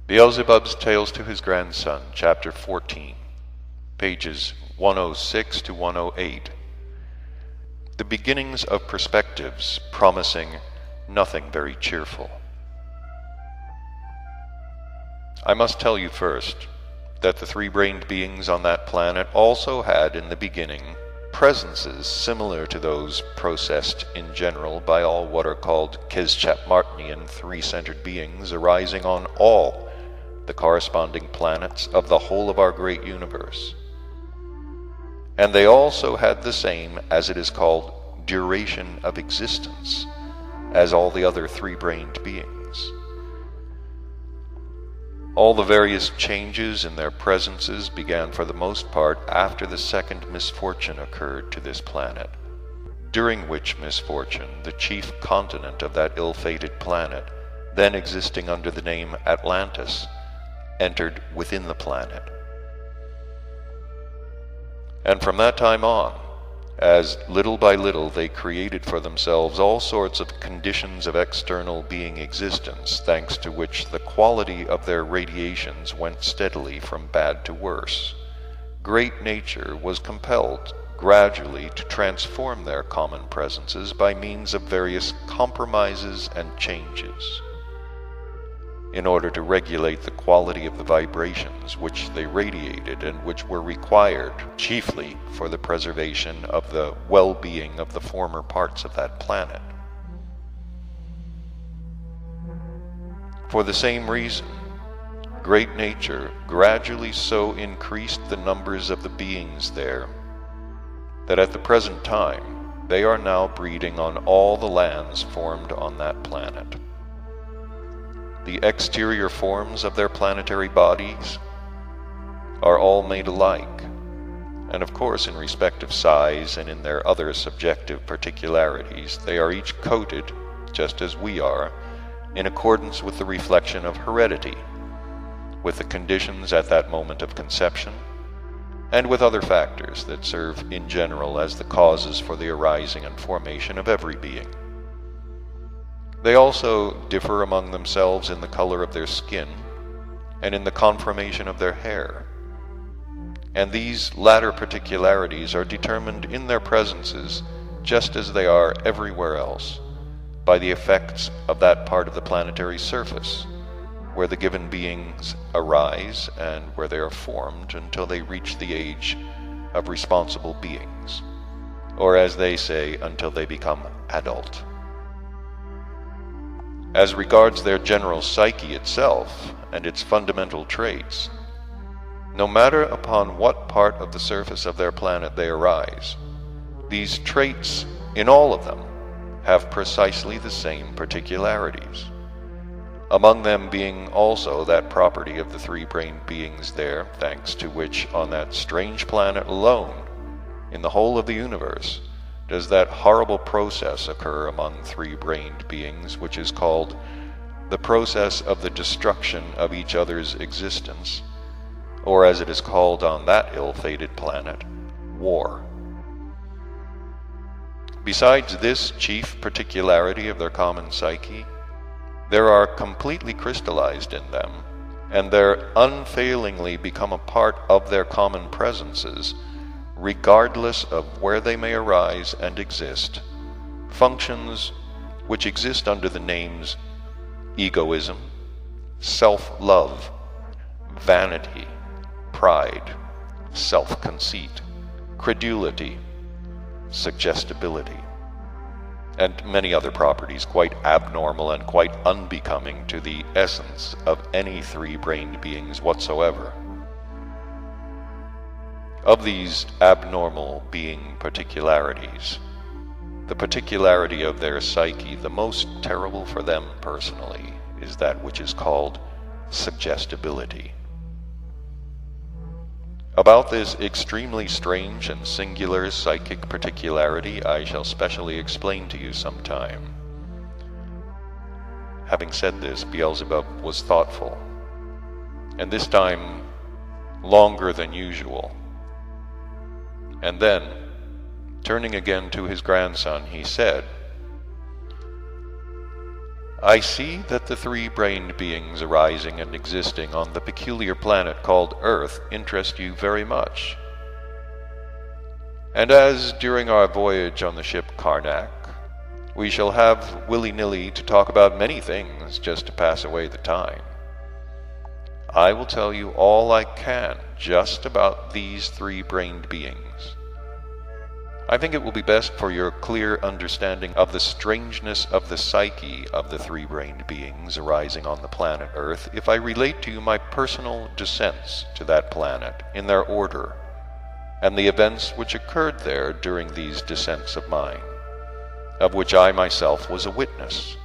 Beelzebub's Tales to His Grandson, Chapter 14, pages 106 to 108. The beginnings of Persepctives, promising nothing very cheerful. I must tell you first that the three-brained beings on that planet also had in the beginning presences similar to those processed in general by all what are called Cheerful three-centered beings arising on all the corresponding planets of the whole of our great universe. And they also had the same, as it is called, duration of existence as all the other three-brained beings. All the various changes in their presences began for the most part after the second misfortune occurred to this planet, during which misfortune the chief continent of that ill-fated planet, then existing under the name Atlantis, entered within the planet. And from that time on, as little by little they created for themselves all sorts of conditions of external being existence, thanks to which the quality of their radiations went steadily from bad to worse, great nature was compelled gradually to transform their common presences by means of various compromises and changes, in order to regulate the quality of the vibrations which they radiated and which were required chiefly for the preservation of the well-being of the former parts of that planet. For the same reason, great nature gradually so increased the numbers of the beings there that at the present time they are now breeding on all the lands formed on that planet. The exterior forms of their planetary bodies are all made alike, and of course in respect of size and in their other subjective particularities, they are each coated, just as we are, in accordance with the reflection of heredity, with the conditions at that moment of conception, and with other factors that serve in general as the causes for the arising and formation of every being. They also differ among themselves in the color of their skin and in the conformation of their hair, and these latter particularities are determined in their presences, just as they are everywhere else, by the effects of that part of the planetary surface where the given beings arise and where they are formed until they reach the age of responsible beings, or as they say, until they become adult. As regards their general psyche itself and its fundamental traits, no matter upon what part of the surface of their planet they arise, these traits in all of them have precisely the same particularities, among them being also that property of the three-brained beings there, thanks to which on that strange planet alone, in the whole of the universe, does that horrible process occur among three-brained beings, which is called the process of the destruction of each other's existence, or as it is called on that ill-fated planet, war. Besides this chief particularity of their common psyche, there are completely crystallized in them, and there unfailingly become a part of their common presences, regardless of where they may arise and exist, functions which exist under the names egoism, self-love, vanity, pride, self-conceit, credulity, suggestibility, and many other properties quite abnormal and quite unbecoming to the essence of any three-brained beings whatsoever. Of these abnormal being particularities, the particularity of their psyche, the most terrible for them personally, is that which is called suggestibility. About this extremely strange and singular psychic particularity I shall specially explain to you sometime. Having said this, Beelzebub was thoughtful, and this time longer than usual. And then, turning again to his grandson, he said, I see that the three-brained beings arising and existing on the peculiar planet called Earth interest you very much. And as during our voyage on the ship Karnak, we shall have willy-nilly to talk about many things just to pass away the time, I will tell you all I can just about these three-brained beings. I think it will be best for your clear understanding of the strangeness of the psyche of the three-brained beings arising on the planet Earth if I relate to you my personal descents to that planet in their order, and the events which occurred there during these descents of mine, of which I myself was a witness.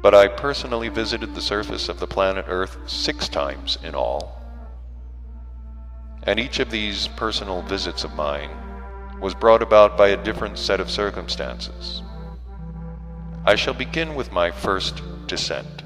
But I personally visited the surface of the planet Earth 6 times in all, and each of these personal visits of mine was brought about by a different set of circumstances. I shall begin with my first descent.